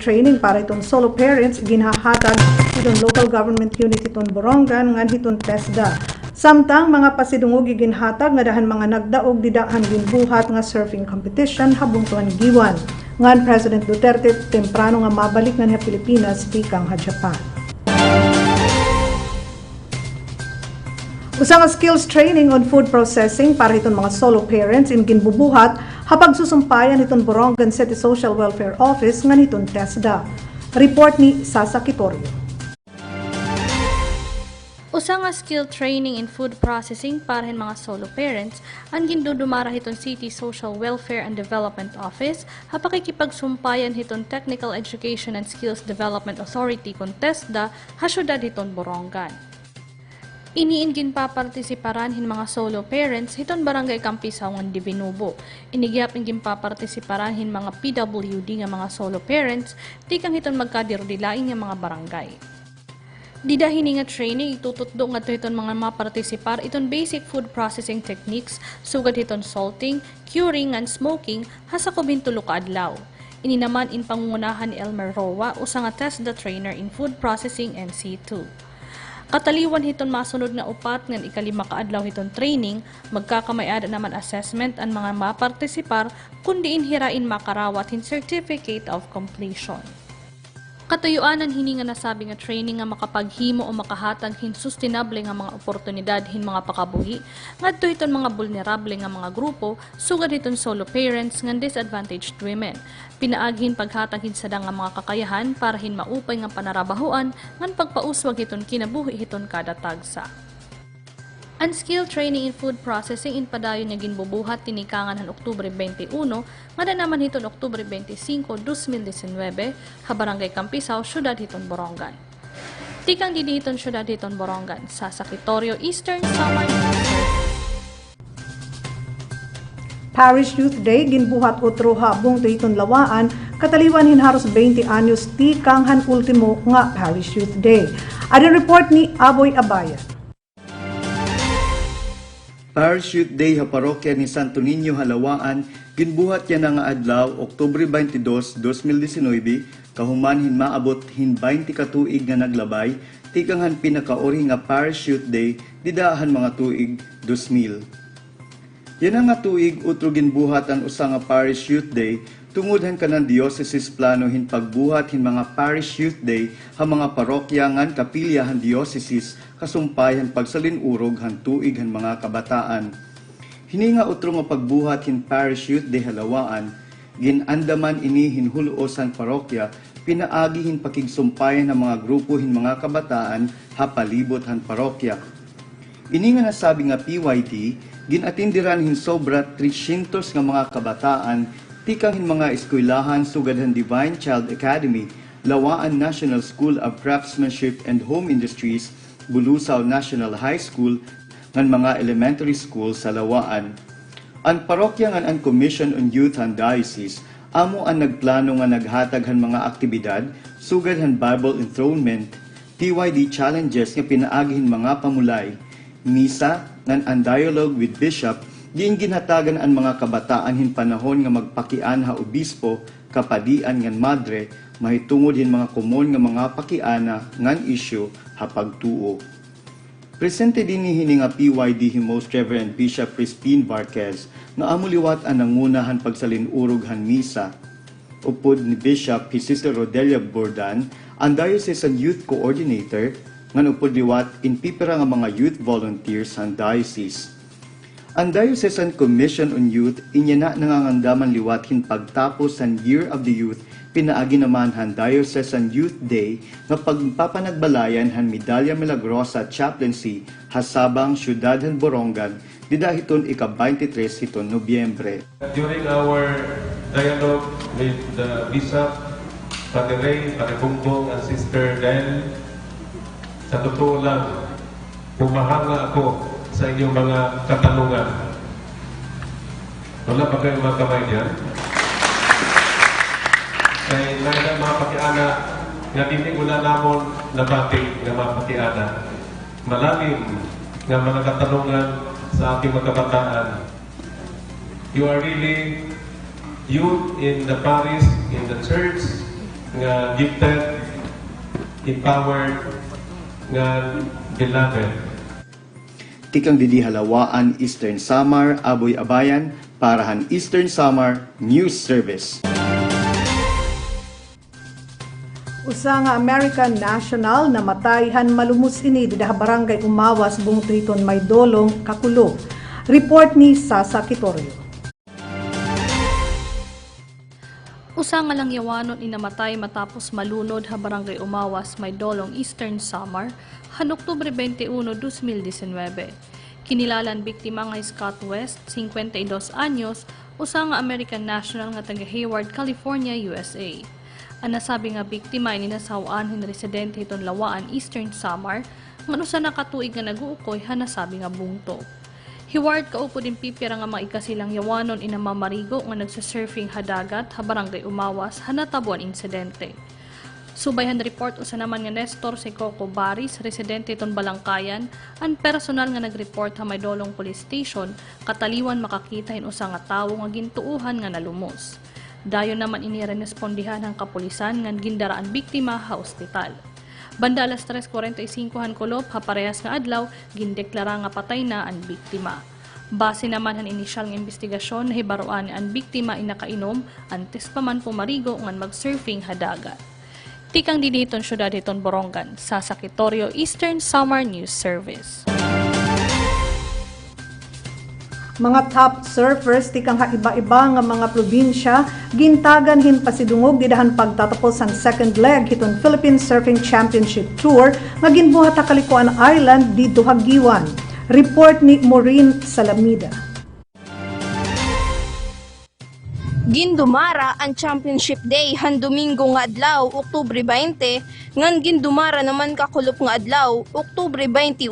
training para itong solo parents ginhahatag itong local government unit itong Borongan ngan itong TESDA. Samtang mga pasidungog ginhatag nga dahan mga nagdaog didahan ginbuhat nga surfing competition habong tuan giwan. Ngan President Duterte temprano nga mabalik nga niya Pilipinas tikang ha Japan. Usa nga skills training on food processing para itong mga solo parents in ginbubuhat hapag susumpayan itong Borongan City Social Welfare Office nga nitong TESDA. Report ni Sasa Kitorio. Usa nga skill training in food processing para mga solo parents ang gindudumara hiton City Social Welfare and Development Office hapakikipagsumpayan hiton Technical Education and Skills Development Authority kon TESDA ha syudad hiton Borongan. Iniin ginpapartisiparan hin mga solo parents hiton Barangay Campisaw ngan Divinubo. Inigyap ingin papartisiparan hin mga PWD nga mga solo parents tikang hiton magkadirudilain nga mga barangay. Didahin nga training itututdo nga iton mga mapartisipar iton basic food processing techniques sugad iton salting, curing and smoking hasa kubintulo ka adlaw. Ini naman in pangungunahan ni Elmer Roa usa nga TESDA trainer in food processing NC2. Kataliwan hiton masunod nga upat ngan ikalima ka adlaw hiton training, magkakamayad naman assessment ang mga mapartisipar kundi inhirain makarawat hin certificate of completion. Katuyuanan hini nga nasabi nga training nga makapaghimo o makahatag hin sustainable nga mga oportunidad hin mga pakabuhi ngadto hiton mga vulnerable nga mga grupo sugad hiton solo parents ngan disadvantaged women. Pinaaghin paghatag hin sada nga mga kakayahan para hin maupay nga panarabahuan ngan pagpauswag hiton kinabuhi hiton kada tagsa. Ang skill training in food processing in padayon nga ginbubuhat tinikangan han Oktubre 21 nga naman hiton Oktubre 25, 2019 ha Barangay Campisaw, syudad hiton Borongan. Tikang didi hiton syudad hiton Borongan sa Sakitorio Eastern Samar. Parish Youth Day ginbuhat utro habong to hiton Lawaan kataliwan hin haros 20 anyos tikang han ultimo nga Parish Youth Day. Adin report ni Aboy Abaya. Parish Youth Day ha parokya ni Santo Niño Halawaan ginbuhat yan nga adlaw Oktubre 22, 2019 kahuman hin maabot hin 20 ka tuig nga naglabay tikang han pinakaori nga Parish Youth Day didahan mga tuig 2000. Yan nga tuig utro ginbuhat ang usa nga Parish Youth Day tungod han kanang diocese plano hin pagbuhat hin mga Parish Youth Day ha mga parokya ngan kapilya han diocese kasumpayan pagsalinurog han tuig han mga kabataan. Hini nga utro nga pagbuhat hin Parish Youth Day Halawaan, ginandaman ini hin huluos han parokya, pinaagi hin pakigsumpayan ng mga grupo hin mga kabataan ha palibot han parokya. Ini nga nasabi nga PYD, ginatindiran hin sobra 300 nga mga kabataan, tikang hin mga eskwelahan sugad han Divine Child Academy, Lawaan National School of Craftsmanship and Home Industries, Bulusaw National High School, ng mga elementary school sa Lawaan. Ang parokya ngan ang Commission on Youth and Diocese, amo ang nagplano nga naghatag han mga aktibidad, sugad han Bible enthronement, PYD challenges nga pinaagihin mga pamulay, misa, ngan ang dialogue with Bishop, diin ginhatagan ang mga kabataan hin panahon nga magpakian ha obispo, kapadian ngan madre, mahitungod hin mga komon nga mga pakiana ngan isyu ha pagtuo. Presente din ni hini nga PYD hi Most Reverend Bishop Crispin Varquez nga amuliwat ang nangunahan pagsalinurog han misa. Upod ni Bishop hi Sister Rodelia Bordan, ang Diocesan Youth Coordinator, ngan upod liwat in pipera nga mga youth volunteers han diocese. Ang Diocesan Commission on Youth inya na nangangandaman liwat hin pagtapos san Year of the Youth, pinaagi naman han Diocesan Youth Day nga pagpapanagbalayan han Medalya Milagrosa Chaplaincy hasabang syudad han Borongan didahiton ika-23 hiton Nobyembre. During our dialogue with the Bishop, Father Ray, Father Bungbong, and Sister Del, sa totoo lang, pumahanga ako sa inyong mga katanungan. Wala pa kayong mga kamay niyan? Kaya nalang mga pakiana, nga hindi wala namon nabating nga mga pakiana. Malalim nga mga katanungan sa ating mga kabataan. You are really youth in the parish, in the church, nga gifted, empowered, nga beloved. Tikang didi halawaan Eastern Samar, Aboy Abayan, parahan Eastern Samar News Service. Usa nga American national na matayhan malumos ini dida barangay Umawas bungtuhiton may dolong kakulo. Report ni Sasa Kitorio. Usa nga lang yawanon inamatay matapos malunod ha barangay Umawas may dolong Eastern Samar han Oktubre 21, 2019. Kinilalan biktima nga Scott West, 52 anyos, usa nga American national nga taga Hayward, California, USA. Ang nasabi nga biktima ay ninasawaan hin residente hiton Lawaan, Eastern Samar, nga usa na katuig nga naguukoy ha nasabi nga bungto. Hiward kaupo din pipira nga mga ikasilang yawanon ina mamarigo nga nagsasurfing hadagat ha barangay Umawas ha natabuan insidente. Subayhan report usa naman nga Nestor si Coco Baris, residente iton Balangkayan, ang personal nga nagreport ha may dolong police station, kataliwan makakita hin usa nga tawo nga gintuuhan nga nalumos. Dayon naman inirespondihan ang kapulisan nga gindaraan biktima ha ospital. Banda alas 3:45 han kolop ha parehas nga adlaw gindeklara nga patay na ang biktima. Base naman ang inisyal nga investigasyon na hibaruan ang biktima inakainom antes pa man pumarigo ngan mag-surfing hadagat. Tikang diniton syudad hiton Borongan, sa Sakitorio Eastern Samar News Service. Mga top surfers tikang iba-iba nga mga probinsya gintagan hin pasidungog didahan pagtatapos ang second leg hiton Philippine Surfing Championship Tour nga ginbuhat sa Kalikuan Island didto Hagiwan. Report ni Maureen Salamida. Gindumara ang Championship Day han Domingo nga adlaw, Oktubre 20, ngan gindumara naman kakulop nga adlaw, Oktubre 21,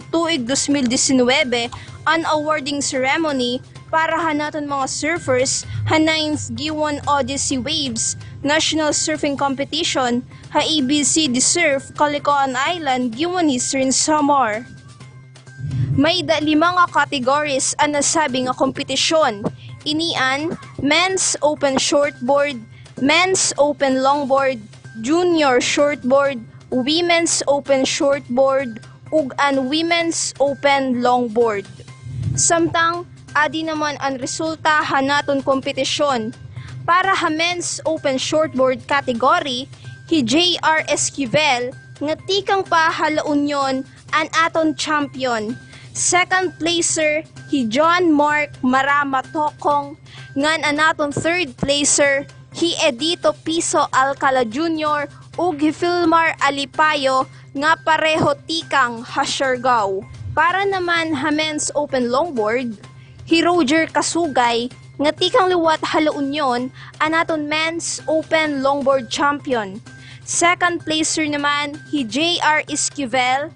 tuig 2019, an awarding ceremony para hanaton mga surfers ha 9th Giwan Odyssey Waves National Surfing Competition ha ABC The Surf Caloocan Island, Giwan Eastern Samar. May 5 nga categories ang nasabi nga kompetisyon. Inian, Men's Open Shortboard, Men's Open Longboard, Junior Shortboard, Women's Open Shortboard, ug an Women's Open Longboard. Samtang, adi naman ang resulta hanaton kompetisyon. Para ha Men's Open Shortboard category, hi J.R. Esquivel, nga tikang pa hala Union, an aton champion. Second placer, hi John Mark Marama Tokong, ngan anaton third placer, hi Edito Piso Alcala Jr. ug hi Filmar Alipayo nga pareho tikang ha Siargao. Para naman ha Men's Open Longboard, hi Roger Kasugay nga tikang liwat hala Union, anaton Men's Open Longboard champion. Second placer naman hi J.R. Esquivel,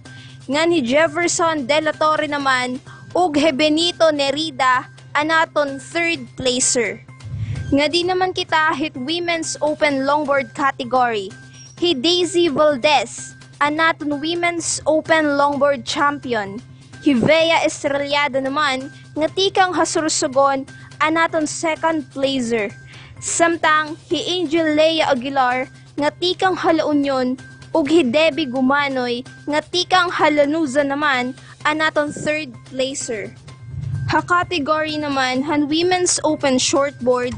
nga ni Jefferson De La Torre naman ug he Benito Nerida anaton third placer. Nga di naman kita hit Women's Open Longboard category. Hi Daisy Valdez anaton Women's Open Longboard champion. Hi Vea Estrellada naman nga tikang hasursugon anaton second placer. Samtang hi Angel Lea Aguilar nga tikang hala Union ug hi Debbie Gumanoy nga tikang halanuza naman anaton third placer. Ha category naman han Women's Open Shortboard,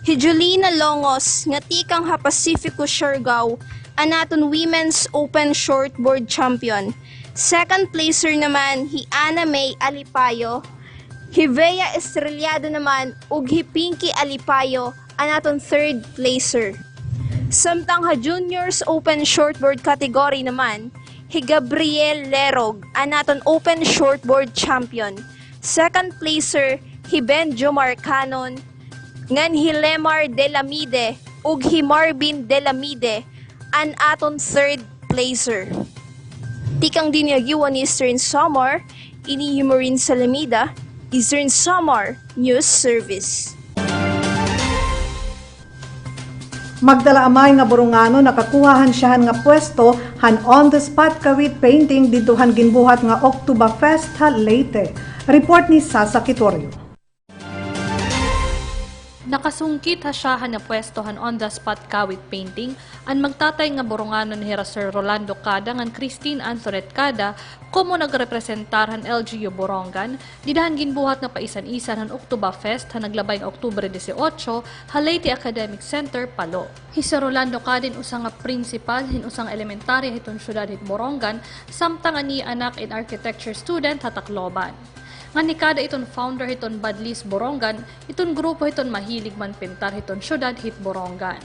hi Julina Longos nga tikang ha Pacifico Siargao anaton Women's Open Shortboard champion. Second placer naman hi Ana May Alipayo, hi Vea Estrellado naman ug hi Pinky Alipayo anaton third placer. Samtang ha Juniors Open Shortboard category naman, hi Gabriel Lerog, anaton Open Shortboard champion. Second placer, hi Benjo Marcanon, ngan hi Lemar Delamide, ug hi Marvin Delamide, an aton third placer. Tikang dinyagiwan Eastern Samar, ini hi Maureen Salamida, Eastern Samar News Service. Magdala amay nga Borongano nakakuhahan siya nga pwesto han on the spot kawit painting didtohan ginbuhat nga Oktoberfest ha Leyte. Report ni Sasa Kitorio. Nakasungkit hasyahan na pwestohan on the spot kawit painting ang magtatay nga boronganon ni Sir Rolando Cada ngan Christine Antoinette Cada komo nagrepresentarhan LGU Borongan didahan ginbuhat nga paisan-isan han Oktoberfest han naglabay nga Oktubre 18 Haleti Academic Center Palo. Si Sir Rolando Cada usang nga principal hin usang elementarya hiton syudad hit Borongan samtang ani anak in architecture student hatakloban. Nga ni kada iton founder hiton Badlis Borongan, iton grupo hiton mahilig man pintar hiton syudad hit Borongan.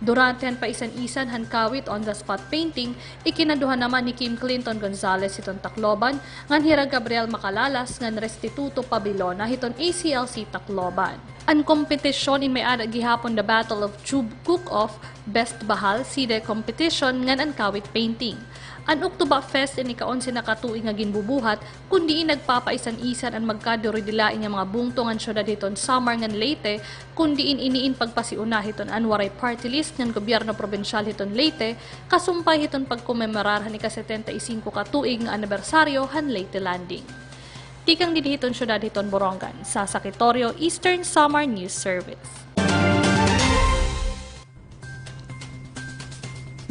Durante han paisan-isan han kawit on the spot painting, ikinaduhan naman ni Kim Clinton Gonzales hiton Tacloban, ngan Hira Gabriel Macalalas ngan Restituto Pabilona hiton ACLC Tacloban. Ang kompetisyon in may ada gihapon the Battle of Tube Cook-Off, Best Bahal, Side Competition ngan ang kawit painting. Ang Oktoberfest ini ka-11 na katuig nga ginbubuhat kundi nagpapaisan-isan ang magkaduridilain nga mga bungtongan syudad hiton Samar ngan Leyte kundi iniin pagpasiuna hiton anwaray party list ngan gobyerno probensyal hiton Leyte kasumpay hiton pagkomemorar han ika-75 katuig nga anibersaryo han Leyte Landing. Tikang didihiton syudad hiton Borongan sa Sakitorio Eastern Samar News Service.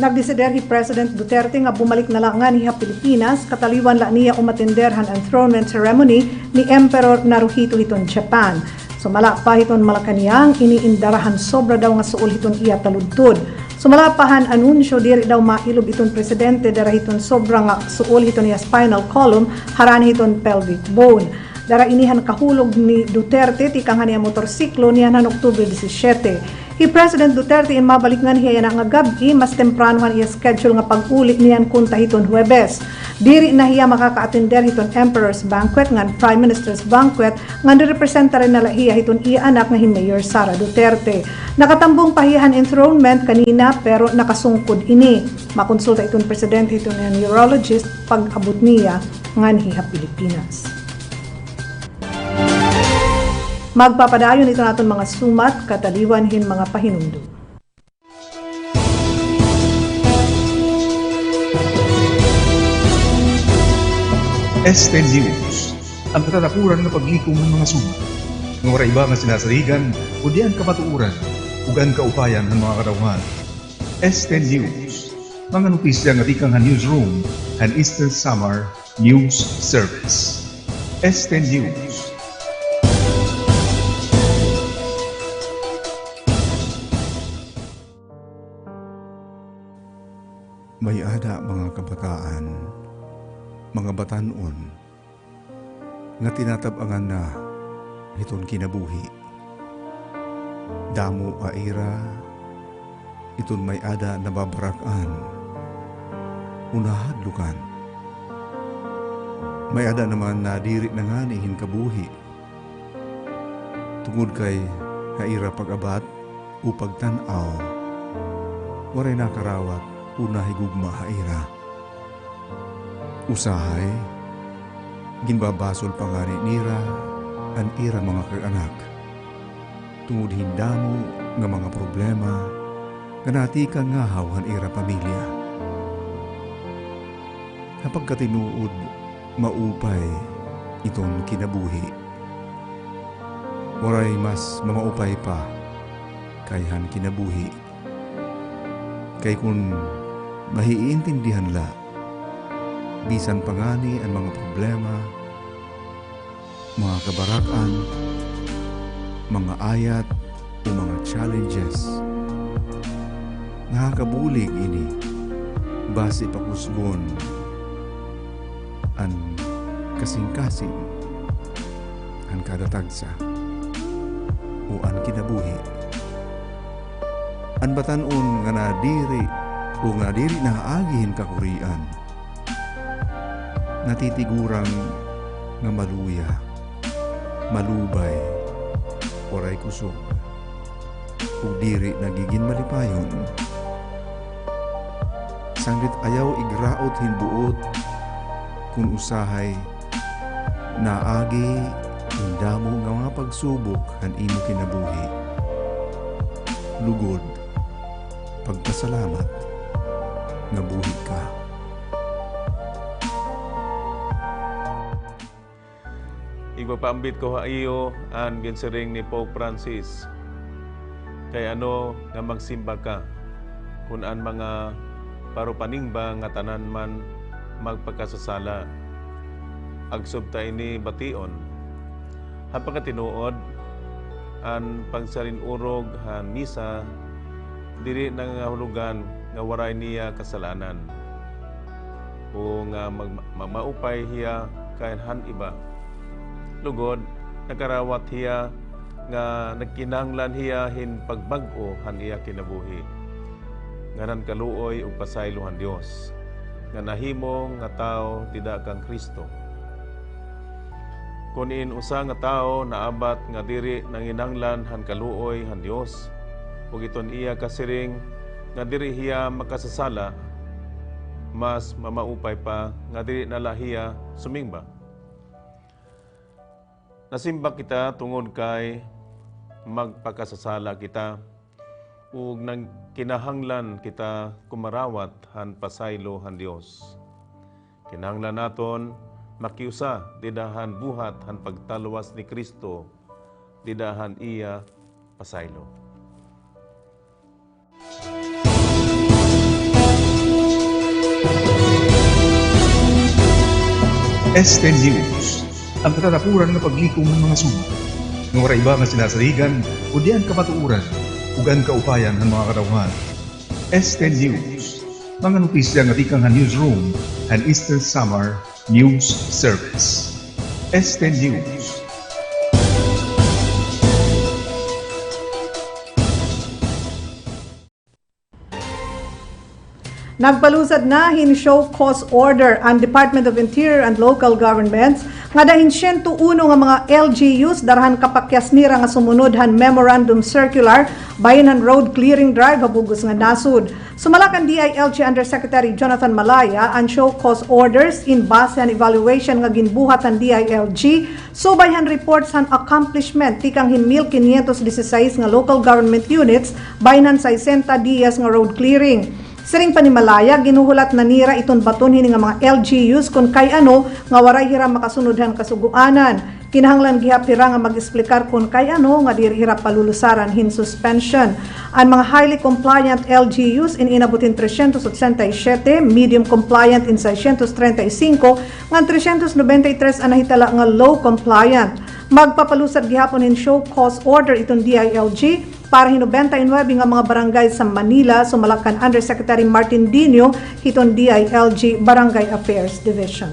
Nagdesider hi President Duterte nga bumalik na lang nga niya Pilipinas, kataliwan la niya umatenderhan ang enthronement ceremony ni Emperor Naruhito hiton Japan. Sumala pa hiton Malacanang, iniindarahan sobra daw nga suol hiton iya taludtod. Sumala pahan anunsyo diri daw mailob iton presidente dara hiton sobra nga suol hiton iya spinal column, haran hiton pelvic bone. Dara inihan kahulog ni Duterte tikang niya motorsiklo niya nan Oktubre 17. Si President Duterte in mabalik nga niya nga gabi mas temprano nga iya schedule nga pag-uli niyan kunta hiton Huwebes. Diri na hiya makaka-attender hiton Emperor's Banquet ngan Prime Minister's Banquet nga representa rin nala hiya hiton iya anak nga hi Mayor Sara Duterte. Nakatambong pahiyahan enthronement kanina pero nakasungkod ini. Makonsulta iton Presidente hiton nga neurologist pag-abot niya ngan hiya Pilipinas. Magpapadayon ito naton mga sumat, kataliwanhin mga pahinundo. ESTE News, ang katatakuran ng paglikom ng mga sumat. Ng wala iba nga sinasarigan, o diyan kamatuuran, ugan kaupayan ng mga katawan. ESTE News, mga notisya nga tikang newsroom, and Eastern Samar News Service. ESTE News. May ada mga kabataan, mga batanon, nga tinatabangan na hiton kinabuhi. Damo aira, iton may ada nababarakan, unahadlukan. May ada naman na diri na nga nihin kabuhi. Tungod kay kaira pag-abat o pagtanaw, waray nakarawat, una higugma haira. Usahay, ginbabasol pangari nira, an ira mga kaanak. Tungod hindamo nga mga problema, nga natikang ngahaw han ira pamilya. Kapag katinuod, maupay itong kinabuhi. Waray mas mamaupay pa, kayhan kinabuhi. Kay kun mahiintindihan la, bisan pangani ang mga problema, mga kabarakan, mga ayat o mga challenges. Nakakabulig ini, base pakusgon, ang kasing-kasing, ang kadatagsa, o ang kinabuhi. Ang batanon nga nadiri o nga diri naagihin kakurian, natitigurang nga maluya, malubay, oray kusog, o diri nagiging malipayon. Sanglit ayaw igraot hinbuot, kung usahay, naagi, hindamo nga mga pagsubok han imo kinabuhi. Lugod, pagpasalamat, nga buhi ka. Igpapaambit ko ha iyo ang ginsiring ni Pope Francis kay ano nga magsimba ka kun an mga parupaningba nga tanan man magpakasasala. Agsub ta ini bation hapag tinuod an pagsarinurog han misa diri nangahulugan nga waray niya kasalanan o nga maupay hiya kayan iba. Lugod, nakarawat hiya nga nagkinahanglan hiya hin pagbag-o han iya kinabuhi. Ngaran kaluoy ug pasaylo han Dios. Nga nahimo nga tao tidak kang Kristo. Kunin usa nga tao naabat nga diri nanginahanglan han kaluoy han Dios ug iton iya kasiring nga diri hiya makasasala, mas mamaupay pa nga dili nalahiya sumingba. Nasimba kita tungod kay magpakasasala kita ug nang kinahanglan kita kumarawat han pasaylo han Dios. Kinahanglan naton makiusa didahan buhat han pagtalwas ni Kristo didahan iya pasaylo. ESTE News, ang katatapuran ng paglikom ng mga suma. Ng iba nga sinasaligan, o diyan kamatuuran, ugan kaupayan ng mga katawan. ESTE News, mga notisya nga tikang newsroom and Eastern Summer News Service. ESTE News. Nagpalusad na hin show cause order ang Department of Interior and Local Governments nga dahin 101 nga mga LGUs darahan kapakyas nira nga sumunod han memorandum circular bahin han road clearing drive habugos nga nasud. Sumalakan DILG Undersecretary Jonathan Malaya ang show cause orders in base han evaluation nga ginbuhat han DILG subay han reports han accomplishment tikang hin 1,516 nga local government units bahin han 60 dias nga road clearing. Siring pa ni Malaya, ginuhulat na nira iton baton hini nga mga LGUs kung kay ano nga waray hira makasunodhan kasuguanan. Kinahanglan gihap hira nga mag-explicar kung kay ano nga diri hira palulusaran hin suspension. Ang mga highly compliant LGUs in inabutin 387, medium compliant in 635, ngan 393 ang nahitala nga low compliant. Magpapalusad gihapon in show cause order itong DILG para hinubentay 9 nga mga barangay sa Manila, sumalakan Undersecretary Martin Dino, hiton DILG Barangay Affairs Division.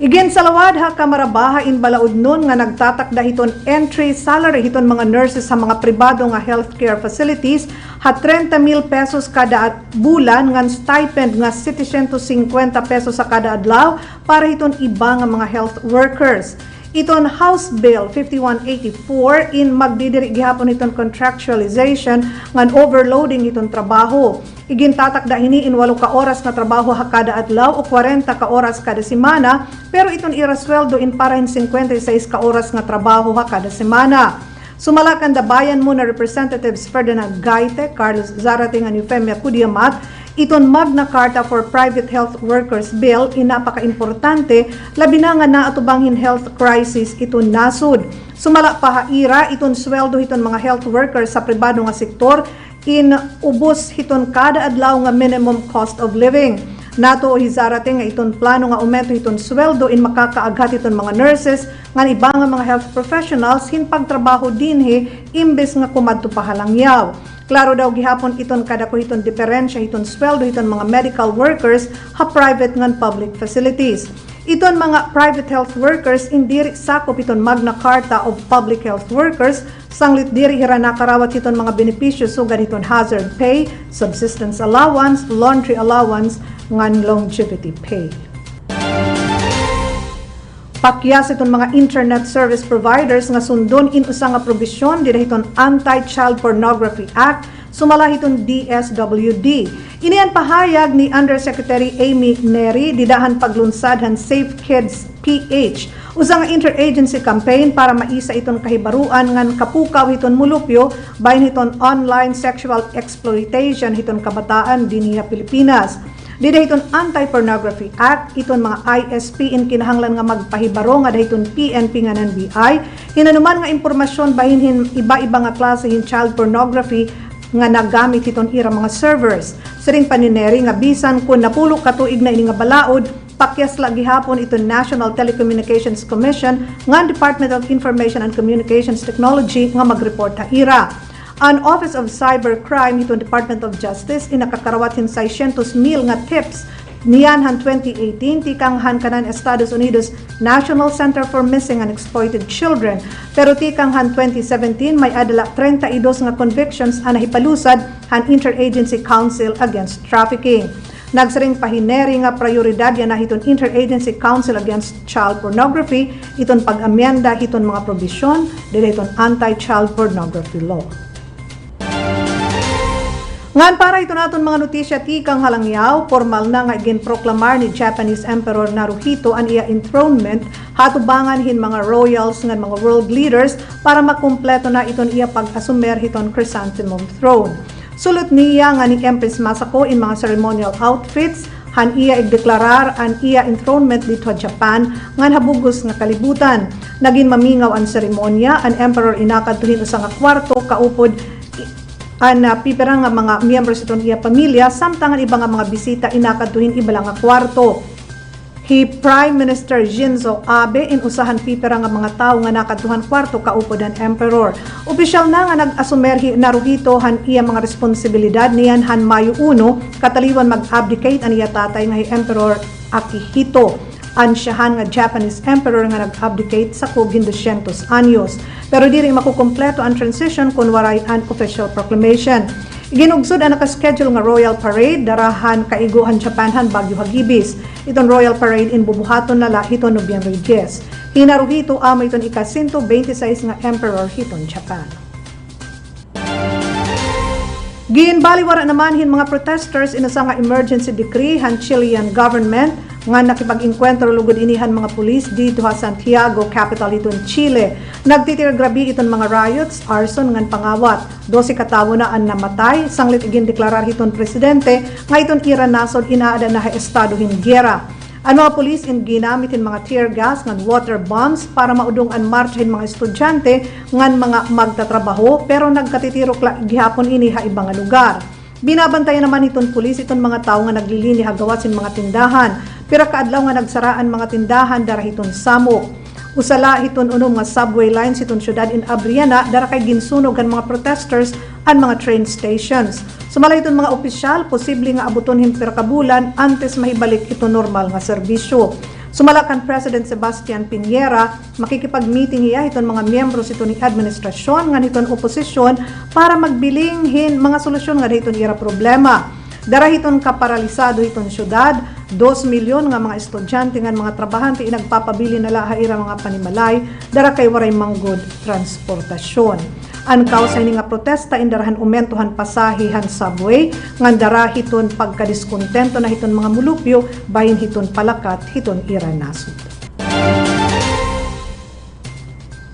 Igin sa lawad ha kamarabaha in balaod nun nga nagtatakda hiton entry salary hiton mga nurses sa mga pribado nga healthcare facilities ha 30,000 pesos kada bulan ngan stipend nga 750 pesos sa kada adlaw para hiton iba nga mga health workers. Iton House Bill 5184 in magdidiri gihapon iton contractualization ngan overloading iton trabaho. Igintatakda hini in 8 ka oras na trabaho ha kada adlaw o 40 ka oras kada semana, pero iton irasweldo in parahin 56 ka oras nga trabaho ha kada semana. Sumalakan da bayan mo na Representatives Ferdinand Gaite, Carlos Zarating and Eufemia Kudiamat, iton Magna Carta for Private Health Workers Bill inapaka-importante labi na nga naatubanghin health crisis iton nasud. Sumala pa haira iton sweldo iton mga health workers sa pribado nga sektor in ubos hiton kada adlaw nga minimum cost of living. Nato hizarate nga iton plano nga aumento iton sweldo in makakaaghat iton mga nurses nga iba nga mga health professionals hin pagtrabaho dinhi imbes nga kumadto pa halangyaw. Klaro daw gihapon iton kada ko iton diferensya iton sweldo iton mga medical workers ha private ngan public facilities. Iton mga private health workers indiri sakop iton Magna Carta of Public Health Workers sanglit diri hira nakarawat iton mga benepisyo sugad iton hazard pay, subsistence allowance, laundry allowance ngan longevity pay. Pakyas iton mga internet service providers nga sundon in usa nga probisyon dira iton Anti-Child Pornography Act sumala iton DSWD. Inian pahayag ni Undersecretary Amy Neri didahan paglunsad han Safe Kids PH usa nga interagency campaign para maisa iton kahibaruan ngan kapukaw iton mulupyo bahin iton online sexual exploitation iton kabataan dinhi Pilipinas. Di dahiton Anti-Pornography Act, iton mga ISP in kinahanglan nga magpahibaro nga dahiton PNP nga NBI, hinanuman nga impormasyon bahin iba-iba nga klase hin child pornography nga nagamit iton ira mga servers. Siring panineri nga bisan kun napulo katuig na ini nga balaod, pakyas lagi hapon ito National Telecommunications Commission nga Department of Information and Communications Technology nga mag-report ha ira. Ang Office of Cybercrime ito Department of Justice inakakarawat hin 600,000 nga tips niyan han 2018 tikang han kanan Estados Unidos National Center for Missing and Exploited Children, pero tikang han 2017 may adala 32 nga convictions ang nahipalusad han Interagency Council Against Trafficking. Nagsaring pahineri nga prioridad yan na hiton Interagency Council Against Child Pornography, iton pag-amyenda hiton mga probisyon dili hiton Anti-Child Pornography Law. Ngan para ito naton mga notisya tikang halangyaw, formal na nga ginproklamar ni Japanese Emperor Naruhito ang iya enthronement, hatubangan hin mga royals ngan mga world leaders para makumpleto na iton iya pag-asumer hiton chrysanthemum throne. Sulot niya nga ni Empress Masako in mga ceremonial outfits, han iya igdeklarar ang iya enthronement dito sa Japan ngan habugos nga kalibutan. Naging mamingaw ang seremonya, ang emperor inakadtuhin usa nga kwarto kaupod ang pipera nga mga miyembro sa iya pamilya, samtang ang iba nga mga bisita inakadtuhin iba lang nga kwarto. Prime Minister Shinzo Abe in usahan pipera nga mga tao nga nakadtuhan kwarto kaupod ang emperor. Opisyal na nga nag-asumer Naruhito han iya mga responsibilidad niyan han Mayo 1 kataliwan mag-abdicate ang iya tatay nga Emperor Akihito. Ansyahan nga Japanese Emperor nga nag-abdicate sa kugin 200 anyos. Pero di rin makukumpleto ang transition kung waray an official proclamation. Ginugsod ang nakaschedule nga Royal Parade darahan kaiguhan Japanhan Bagyo Hagibis. Itong Royal Parade in bubuhaton na hiton Nobyembre 10. Hinaruhito ama iton ika-126 nga Emperor hiton Japan. Ginbaliwara naman hin mga protesters in nga emergency decree han Chilean government nga nakipag-inkwentro lugod inihan mga pulis dito sa Santiago, capital iton Chile. Nagtitirgrabi iton mga riots, arson ngan pangawat. 12 katawo na ang namatay, sanglit igin deklarar hiton presidente nga iton ira nasod inaada na estado hin giyera. Ang mga pulis in ginamit in mga tear gas ngan water bombs para maudong ang marcha hin mga estudyante ngan mga magtatrabaho pero nagkatitirok gihapon ini ha ibang lugar. Binabantayan naman iton pulis iton mga tao nga naglilini hagawat sin mga tindahan. Pira kaadlaw nga nagsaraan mga tindahan dara hiton samok. Usala hiton unom nga subway lines hiton syudad in Abriana dara kay ginsunog ang mga protesters ang mga train stations. Sumala hiton mga opisyal posible nga abuton hin pira ka bulan antes mahibalik ito normal nga serbisyo. Sumala kan President Sebastian Piñera makikipag-meeting iya hiton mga miyembro ito ni administrasyon nga hiton oposisyon para magbiling hin mga solusyon nga hiton ira problema. Dara hiton kaparalisado hiton syudad, 2 milyon nga mga estudyante nga mga trabahante inagpapabili na laha ira mga panimalay, dara kay waray manggod transportasyon. Ang kausa ni nga protesta indarahan umentuhan pasahihan subway, nga dara hiton pagkadiskontento na hiton mga mulupyo, bahin hiton palakat, hiton ira nasud.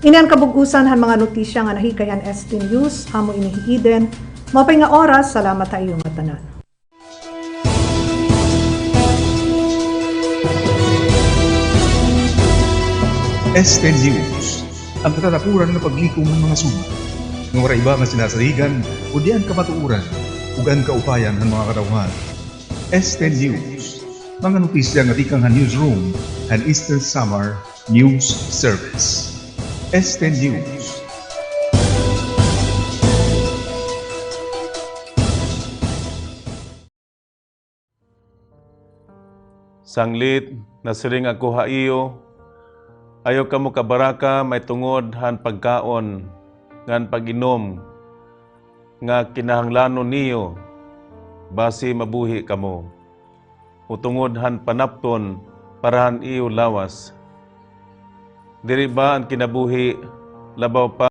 Inian kabugusan han mga notisya nga nahikayan ESTE News, amo inihiiden. Mapay nga oras, salamat tayo nga tanan. ESTE News, ang katatapuran ng paglikom ng mga sumat. Ng wala iba nga sinasaligan, o diyan kamatuuran, ugan kaupayan ng mga katawhan. ESTE News, mga notisya nga tikang han newsroom, and Eastern Summer News Service. ESTE News. Sanglit, nasiring ako haiyo, ayaw ka mo kabaraka, may tungod han pagkaon, ngan pag-inom, nga kinahanglanon niyo, basi mabuhi kamo. Utungod han panapton, parahan iyo lawas. Diri ba ang kinabuhi, labaw pa